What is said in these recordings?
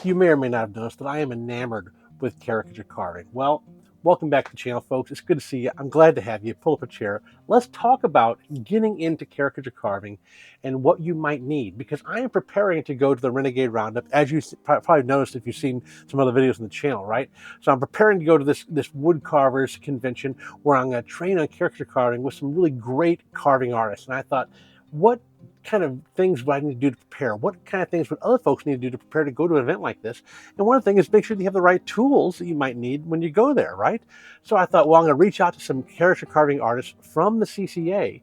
You may or may not have noticed that I am enamored with caricature carving. Well, welcome back to the channel, folks. It's good to see you. I'm glad to have you. Pull up a chair. Let's talk about getting into caricature carving and what you might need, because I am preparing to go to the Renegade Roundup, as you probably noticed if you've seen some other videos on the channel, right? So I'm preparing to go to this wood carvers convention where I'm going to train on caricature carving with some really great carving artists. And I thought, what kind of things would I need to do to prepare? What kind of things would other folks need to do to prepare to go to an event like this? And one thing is make sure you have the right tools that you might need when you go there, right? So I thought, well, I'm going to reach out to some caricature carving artists from the CCA.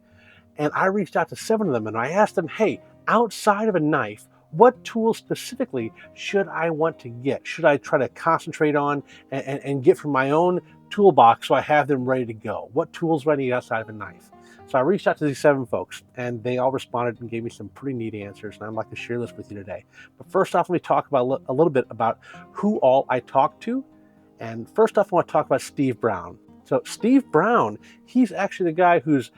And I reached out to 7 of them and I asked them, hey, outside of a knife, what tools specifically should I want to get? Should I try to concentrate on and get from my own toolbox so I have them ready to go? What tools do I need outside of a knife? So I reached out to these 7 folks and they all responded and gave me some pretty neat answers. And I'd like to share this with you today. But first off, let me talk about a little bit about who all I talked to. And first off, I want to talk about Steve Brown. So Steve Brown, he's actually the guy whose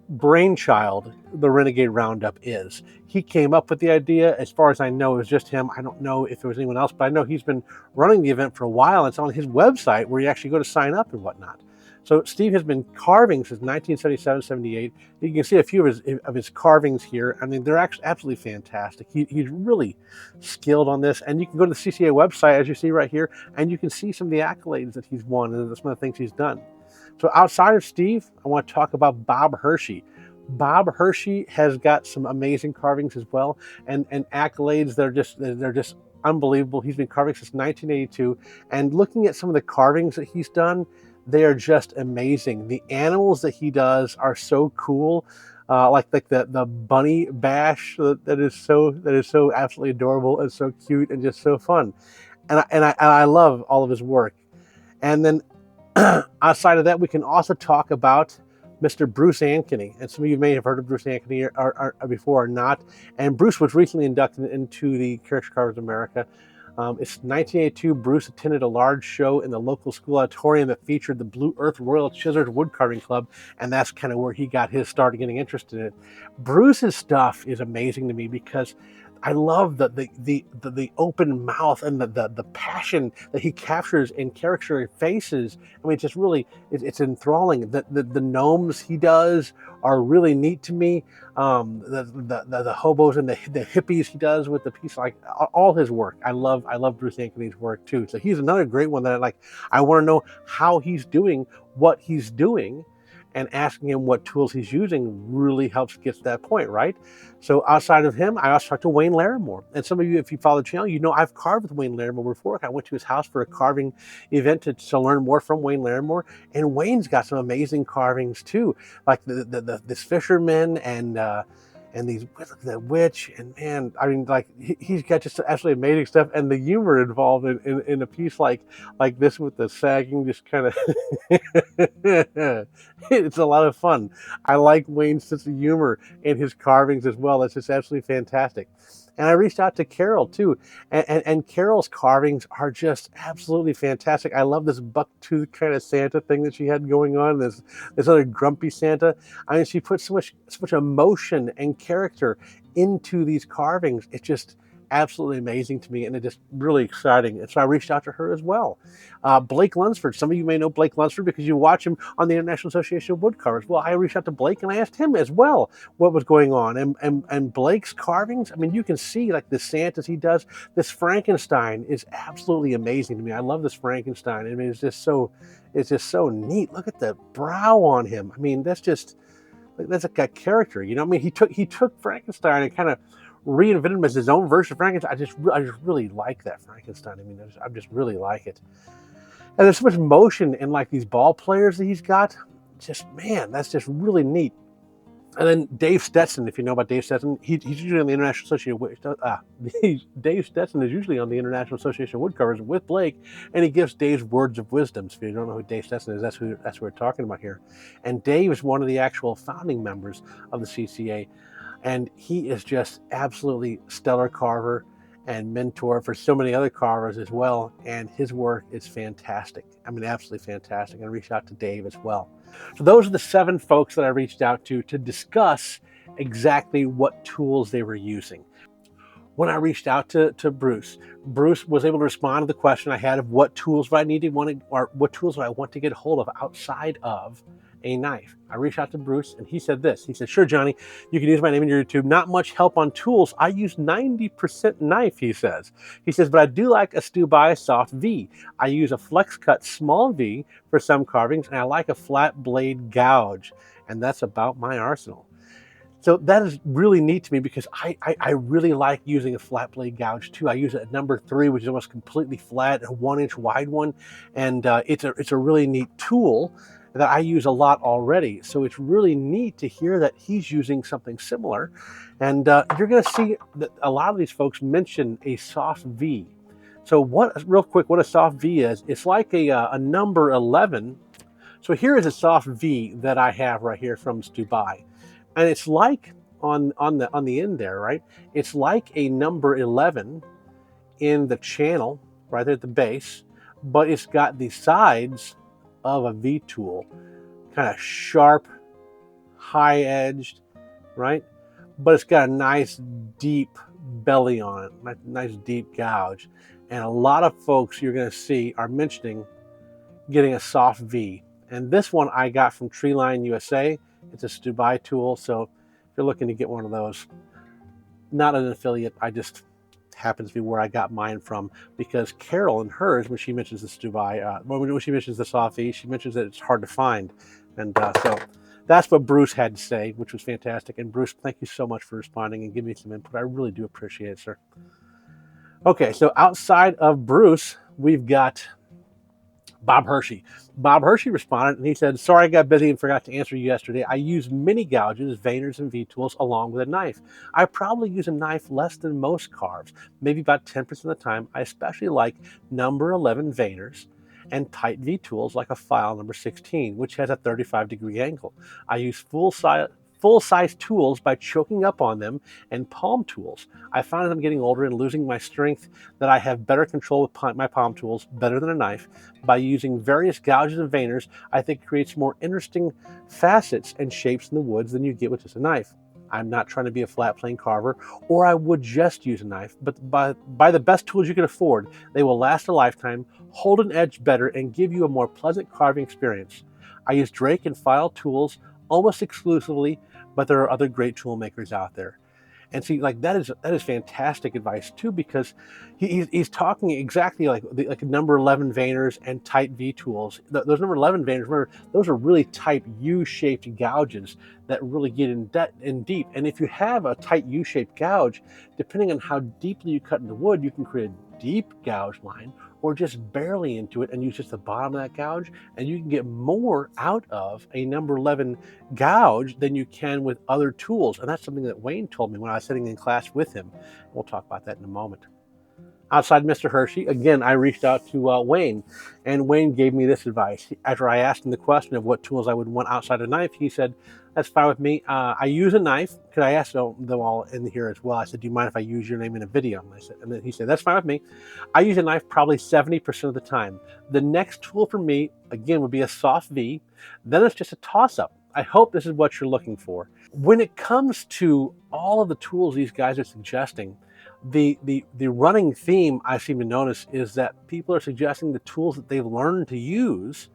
brainchild the Renegade Roundup is. He came up with the idea. As far as I know, it was just him. I don't know if there was anyone else, but I know he's been running the event for a while. It's on his website where you actually go to sign up and whatnot. So Steve has been carving since 1977-78. You can see a few of his carvings here. I mean, they're actually absolutely fantastic. He's really skilled on this. And you can go to the CCA website, as you see right here, and you can see some of the accolades that he's won and some of the things he's done. So outside of Steve, I want to talk about Bob Hershey. Bob Hershey has got some amazing carvings as well, and accolades that are just unbelievable. He's been carving since 1982, and looking at some of the carvings that he's done, they are just amazing. The animals that he does are so cool, like the bunny bash that is so absolutely adorable and so cute and just so fun, and I love all of his work. And then outside of that, we can also talk about Mr. Bruce Ankeny. And some of you may have heard of Bruce Ankeny before or not. And Bruce was recently inducted into the Caricature Carvers of America. It's 1982. Bruce attended a large show in the local school auditorium that featured the Blue Earth Royal Chiselers Woodcarving Club, and that's kind of where he got his start getting interested in it. Bruce's stuff is amazing to me because I love the open mouth and the passion that he captures in caricature faces. I mean, it's enthralling. The gnomes he does are really neat to me. The hobos and the hippies he does with the piece, like all his work. I love Bruce Ankeny's work too. So he's another great one that I want to know how he's doing what he's doing. And asking him what tools he's using really helps get to that point, right? So outside of him, I also talked to Wayne Laramore. And some of you, if you follow the channel, you know I've carved with Wayne Laramore before. I went to his house for a carving event to learn more from Wayne Laramore. And Wayne's got some amazing carvings too, like this fisherman and these, the witch, and man, I mean, like he's got just absolutely amazing stuff, and the humor involved in a piece like this with the sagging, just kind of it's a lot of fun. I like Wayne's sense of humor in his carvings as well. That's just absolutely fantastic. And I reached out to Carol too, and Carol's carvings are just absolutely fantastic. I love this bucktooth kind of Santa thing that she had going on. This other grumpy Santa. I mean, she put so much emotion and character into these carvings. It's just absolutely amazing to me, and it's just really exciting. And so I reached out to her as well. Blake Lunsford. Some of you may know Blake Lunsford because you watch him on the International Association of Woodcarvers. Well, I reached out to Blake and I asked him as well what was going on. And Blake's carvings, I mean, you can see like the Santas he does. This Frankenstein is absolutely amazing to me. I love this Frankenstein. I mean, it's just so neat. Look at the brow on him. I mean, that's like a character, you know. I mean, he took Frankenstein and kind of reinvented him as his own version of Frankenstein. I just really like that Frankenstein. I mean, I just really like it. And there's so much motion in like these ball players that he's got. Just, man, that's just really neat. And then Dave Stetson, if you know about Dave Stetson, he's usually on the International Association. Dave Stetson is usually on the International Association of Woodcarvers with Blake, and he gives Dave's words of wisdom. So if you don't know who Dave Stetson is, that's who we're talking about here. And Dave is one of the actual founding members of the CCA, and he is just absolutely stellar carver and mentor for so many other carvers as well. And his work is fantastic. I mean, absolutely fantastic. And I reached out to Dave as well. So those are the 7 folks that I reached out to discuss exactly what tools they were using. when I reached out to Bruce, Bruce was able to respond to the question I had of what tools would I need to want to, or what tools would I want to get hold of outside of a knife. I reached out to Bruce and he said this. He said, "Sure, Johnny, you can use my name in your YouTube. Not much help on tools. I use 90% knife," he says. He says, "but I do like a Stubai soft V. I use a flex cut small V for some carvings, and I like a flat blade gouge. And that's about my arsenal." So that is really neat to me because I really like using a flat blade gouge too. I use it at number 3, which is almost completely flat, a 1-inch wide one. And it's a really neat tool that I use a lot already. So it's really neat to hear that he's using something similar. And you're going to see that a lot of these folks mention a soft V. So real quick, what a soft V is, it's like a number 11. So here is a soft V that I have right here from Stubai. And it's like on the end there, right? It's like a number 11 in the channel right there at the base, but it's got the sides of a V tool, kind of sharp, high-edged, right? But it's got a nice deep belly on it, nice deep gouge. And a lot of folks you're going to see are mentioning getting a soft V. And this one I got from Treeline USA. It's a Stubai tool, so if you're looking to get one of those, not an affiliate, I just happens to be where I got mine from, because Carol and hers, when she mentions the Stubai, when she mentions the soft V, she mentions that it's hard to find. And so that's what Bruce had to say, which was fantastic. And Bruce, thank you so much for responding and giving me some input. I really do appreciate it, sir. Okay, so outside of Bruce, we've got Bob Hershey. Bob Hershey responded and he said, "Sorry I got busy and forgot to answer you yesterday. I use mini gouges, veiners, and V-tools along with a knife. I probably use a knife less than most carves, maybe about 10% of the time. I especially like number 11 veiners and tight V-tools like a file number 16, which has a 35-degree angle. I use full-size tools by choking up on them, and palm tools. I find as I'm getting older and losing my strength that I have better control with my palm tools, better than a knife. By using various gouges and veiners, I think it creates more interesting facets and shapes in the woods than you get with just a knife. I'm not trying to be a flat plane carver, or I would just use a knife, but buy the best tools you can afford. They will last a lifetime, hold an edge better, and give you a more pleasant carving experience. I use Drake and file tools almost exclusively, but there are other great tool makers out there." And see, like that is fantastic advice too, because he's talking exactly like number 11 veiners and tight V tools. Those number 11 veiners, remember, those are really tight U-shaped gouges that really get in deep. And if you have a tight U-shaped gouge, depending on how deeply you cut into wood, you can create a deep gouge line, or just barely into it and use just the bottom of that gouge, and you can get more out of a number 11 gouge than you can with other tools. And that's something that Wayne told me when I was sitting in class with him. We'll talk about that in a moment. Outside Mr. Hershey, again, I reached out to Wayne, and Wayne gave me this advice. After I asked him the question of what tools I would want outside a knife, he said, "That's fine with me. I use a knife." Because I asked them all in here as well. I said, "Do you mind if I use your name in a video?" And then he said, "That's fine with me. I use a knife probably 70% of the time. The next tool for me, again, would be a soft V. Then it's just a toss-up. I hope this is what you're looking for." When it comes to all of the tools these guys are suggesting, the running theme I seem to notice is that people are suggesting the tools that they've learned to use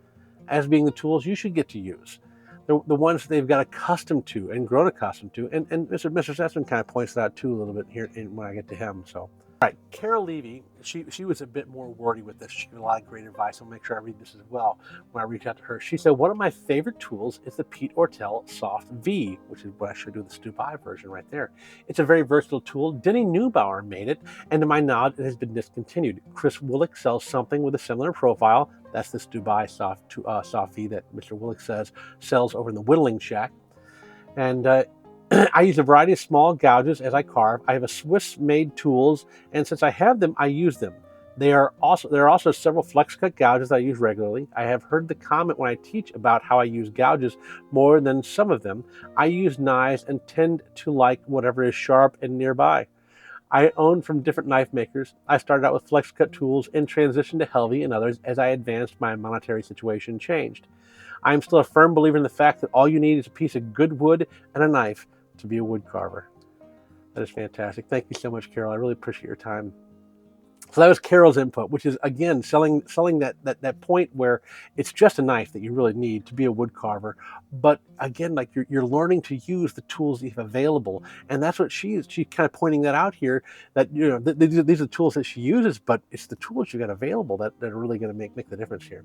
as being the tools you should get to use. The ones that they've got accustomed to and grown accustomed to. And Mr. Stetson kind of points that out too a little bit here when I get to him. So, all right, Carol Leavey, she was a bit more wordy with this. She gave a lot of great advice. I'll make sure I read this as well when I reach out to her. She said, "One of my favorite tools is the Pete Ortel Soft V," which is what I showed you the Stubai version right there. "It's a very versatile tool. Denny Neubauer made it, and to my knowledge, it has been discontinued. Chris Willick sells something with a similar profile." That's the Stubai soft V that Mr. Willick sells over in the Whittling Shack. And I use a variety of small gouges as I carve. I have a Swiss-made tools, and since I have them, I use them. There are also several flex cut gouges that I use regularly. I have heard the comment when I teach about how I use gouges more than some of them. I use knives and tend to like whatever is sharp and nearby. I own from different knife makers. I started out with flex cut tools and transitioned to Leavey and others as I advanced. My monetary situation changed. I am still a firm believer in the fact that all you need is a piece of good wood and a knife to be a wood carver." That is fantastic. Thank you so much, Carol. I really appreciate your time. So that was Carol's input, which is, again, selling that point where it's just a knife that you really need to be a wood carver. But again, like you're learning to use the tools that you have available, and that's what she's kind of pointing that out here. That these are the tools that she uses, but it's the tools you got available that are really going to make the difference here.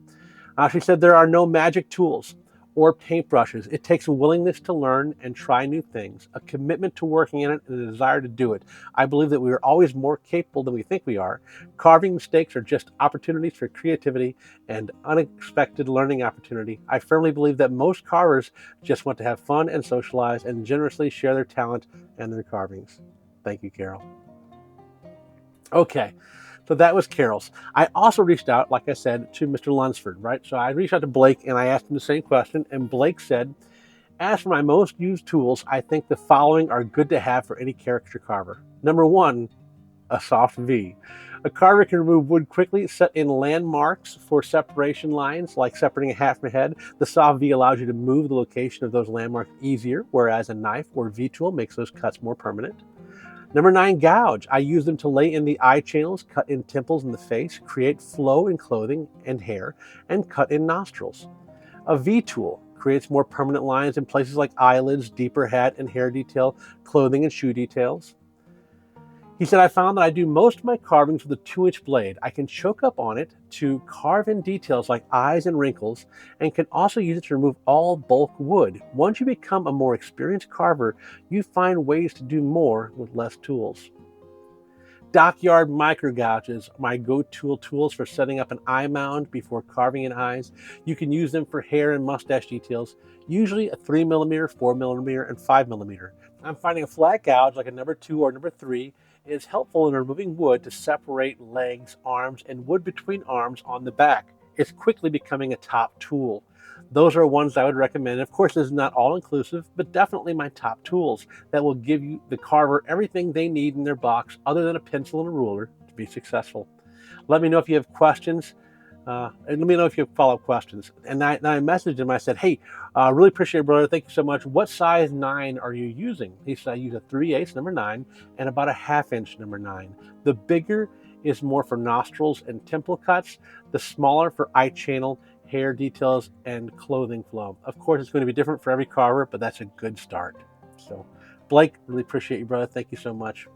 She said there are no magic tools or paintbrushes. It takes a willingness to learn and try new things, a commitment to working in it, and a desire to do it. I believe that we are always more capable than we think we are. Carving mistakes are just opportunities for creativity and unexpected learning opportunity. I firmly believe that most carvers just want to have fun and socialize and generously share their talent and their carvings. Thank you, Carol. Okay. So that was Carol's. I also reached out, like I said, to Mr. Lunsford, right? So I reached out to Blake and I asked him the same question. And Blake said, as for my most used tools, I think the following are good to have for any caricature carver. Number one, a soft V. A carver can remove wood quickly, set in landmarks for separation lines, like separating a hat from a head. The soft V allows you to move the location of those landmarks easier, whereas a knife or V tool makes those cuts more permanent. Number 9, gouge. I use them to lay in the eye channels, cut in temples in the face, create flow in clothing and hair, and cut in nostrils. A V tool creates more permanent lines in places like eyelids, deeper hat and hair detail, clothing and shoe details. He said, I found that I do most of my carvings with a 2-inch blade. I can choke up on it to carve in details like eyes and wrinkles, and can also use it to remove all bulk wood. Once you become a more experienced carver, you find ways to do more with less tools. Dockyard micro gouges, my go-to tools for setting up an eye mound before carving in eyes. You can use them for hair and mustache details, usually a 3mm, 4mm, and 5mm. I'm finding a flat gouge like a number 2 or number 3 is helpful in removing wood to separate legs, arms, and wood between arms on the back. It's quickly becoming a top tool. Those are ones I would recommend. Of course, this is not all-inclusive, but definitely my top tools that will give you the carver everything they need in their box other than a pencil and a ruler to be successful. Let me know if you have questions. And let me know if you have follow-up questions. And I messaged him. I said, hey, really appreciate it, brother. Thank you so much. What size 9 are you using? He said, I use a 3/8 number 9 and about a 1/2 inch number 9. The bigger is more for nostrils and temple cuts. The smaller for eye channel, hair details, and clothing flow. Of course, it's going to be different for every carver, but that's a good start. So, Blake, really appreciate you, brother. Thank you so much.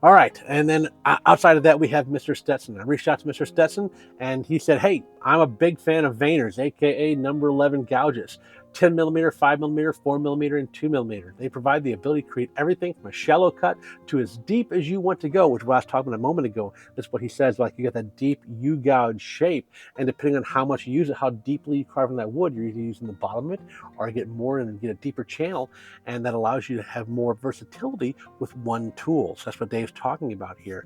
All right, and then outside of that, we have Mr. Stetson. I reached out to Mr. Stetson, and he said, hey, I'm a big fan of veiners, aka number 11 gouges, 10mm, 5mm, 4mm, and 2mm. They provide the ability to create everything from a shallow cut to as deep as you want to go, which is what I was talking about a moment ago. That's what he says, like you get that deep U-gouge shape, and depending on how much you use it, how deeply you carve in that wood, you're either using the bottom of it or get more and get a deeper channel, and that allows you to have more versatility with one tool. So that's what Dave's talking about here.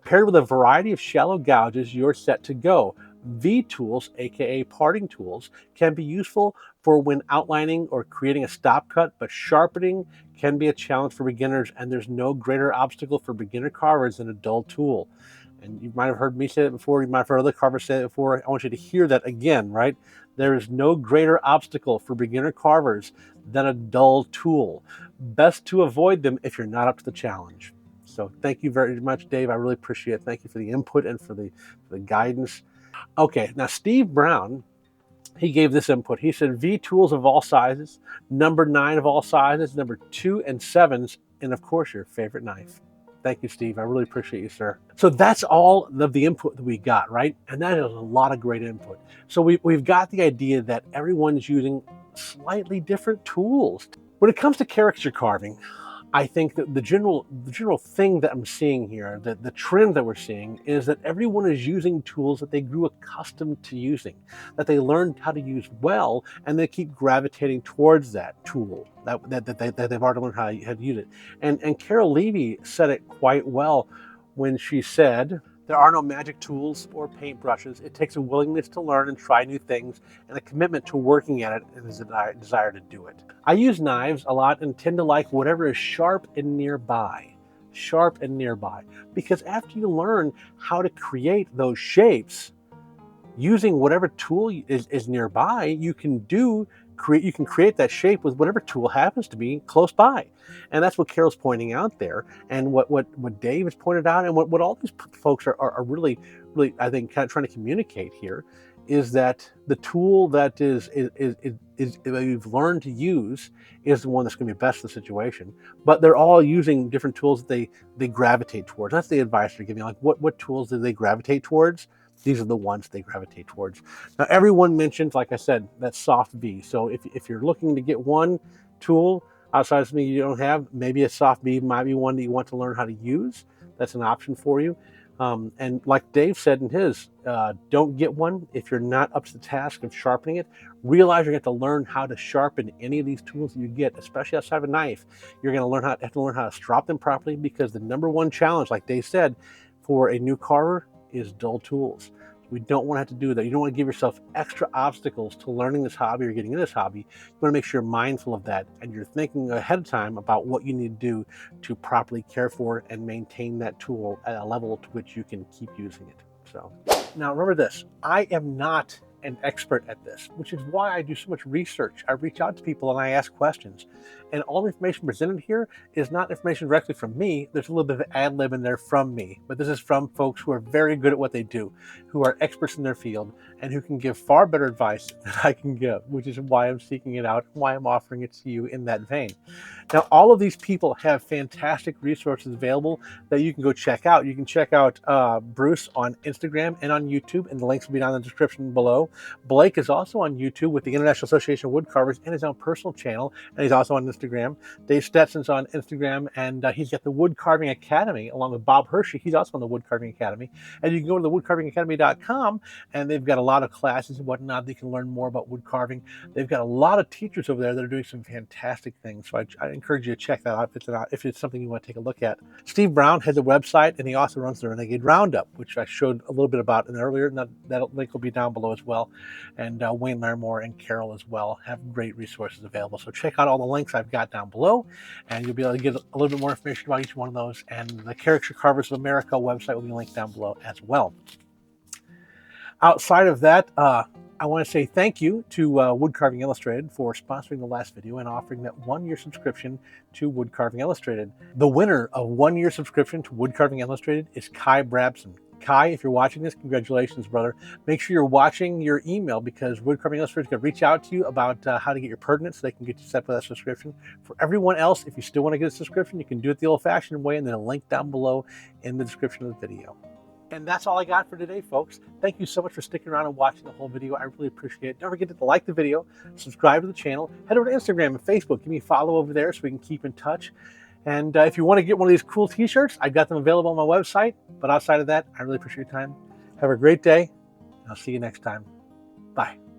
Paired with a variety of shallow gouges, you're set to go. V tools, aka parting tools, can be useful for when outlining or creating a stop cut, but sharpening can be a challenge for beginners, and there's no greater obstacle for beginner carvers than a dull tool. And you might have heard me say it before, you might have heard other carvers say it before. I want you to hear that again, right? There is no greater obstacle for beginner carvers than a dull tool. Best to avoid them if you're not up to the challenge. So thank you very much, Dave. I really appreciate it. Thank you for the input and for the guidance. Okay, now Steve Brown, he gave this input. He said V tools of all sizes, number 9 of all sizes, number 2 and 7s, and of course your favorite knife. Thank you, Steve. I really appreciate you, sir. So that's all of the input that we got, right? And that is a lot of great input. So we've got the idea that everyone's using slightly different tools. When it comes to caricature carving, I think that the general thing that I'm seeing here, the trend that we're seeing, is that everyone is using tools that they grew accustomed to using, that they learned how to use well, and they keep gravitating towards that tool that they've already learned how to use it. And Carol Leavey said it quite well when she said, there are no magic tools or paintbrushes. It takes a willingness to learn and try new things, and a commitment to working at it, and a desire to do it. I use knives a lot and tend to like whatever is sharp and nearby. Sharp and nearby. Because after you learn how to create those shapes, using whatever tool is nearby, you can do you can create that shape with whatever tool happens to be close by. And that's what Carol's pointing out there, and what Dave has pointed out, and what all these folks are really, I think, kind of trying to communicate here, is that the tool that is you've learned to use is the one that's going to be best for the situation. But they're all using different tools that they gravitate towards. That's the advice they're giving. Like, what tools do they gravitate towards? These are the ones they gravitate towards. Now, everyone mentioned, like I said, that soft V. So if you're looking to get one tool outside of something you don't have, maybe a soft V might be one that you want to learn how to use. That's an option for you. And like Dave said in his, don't get one if you're not up to the task of sharpening it. Realize you're going to have to learn how to sharpen any of these tools that you get, especially outside of a knife. You're going to have to learn how to strop them properly, because the number one challenge, like Dave said, for a new carver is dull tools. We don't want to have to do that. You don't want to give yourself extra obstacles to learning this hobby or getting into this hobby. You want to make sure you're mindful of that, and you're thinking ahead of time about what you need to do to properly care for and maintain that tool at a level to which you can keep using it. So now remember this, I am not an expert at this, which is why I do so much research. I reach out to people and I ask questions. And all the information presented here is not information directly from me. There's a little bit of ad lib in there from me, but this is from folks who are very good at what they do, who are experts in their field, and who can give far better advice than I can give, which is why I'm seeking it out, why I'm offering it to you in that vein. Now, all of these people have fantastic resources available that you can go check out. You can check out Bruce on Instagram and on YouTube, and the links will be down in the description below. Blake is also on YouTube with the International Association of Woodcarvers and his own personal channel, and he's also on Instagram. Dave Stetson's on Instagram, and he's got the Woodcarving Academy along with Bob Hershey. He's also on the Woodcarving Academy, and you can go to the woodcarvingacademy.com, and they've got a lot of classes and whatnot that you can learn more about wood carving. They've got a lot of teachers over there that are doing some fantastic things, so I encourage you to check that out if it's something you want to take a look at. Steve Brown has a website, and he also runs the Renegade Roundup, which I showed a little bit about earlier, and that link will be down below as well. And Wayne Laramore and Carol as well have great resources available. So check out all the links I've got down below, and you'll be able to get a little bit more information about each one of those. And the Caricature Carvers of America website will be linked down below as well. Outside of that, I want to say thank you to Woodcarving Illustrated for sponsoring the last video and offering that 1-year subscription to Woodcarving Illustrated. The winner of 1-year subscription to Woodcarving Illustrated is Kai Brabson. Kai, if you're watching this, congratulations, brother. Make sure you're watching your email, because Woodcarving Illustrated is going to reach out to you about how to get your pertinence so they can get you set for that subscription. For everyone else, if you still want to get a subscription, you can do it the old-fashioned way, and then a link down below in the description of the video. And that's all I got for today, folks. Thank you so much for sticking around and watching the whole video. I really appreciate it. Don't forget to like the video, subscribe to the channel, head over to Instagram and Facebook. Give me a follow over there so we can keep in touch. And if you want to get one of these cool t-shirts, I've got them available on my website. But outside of that, I really appreciate your time. Have a great day. I'll see you next time. Bye.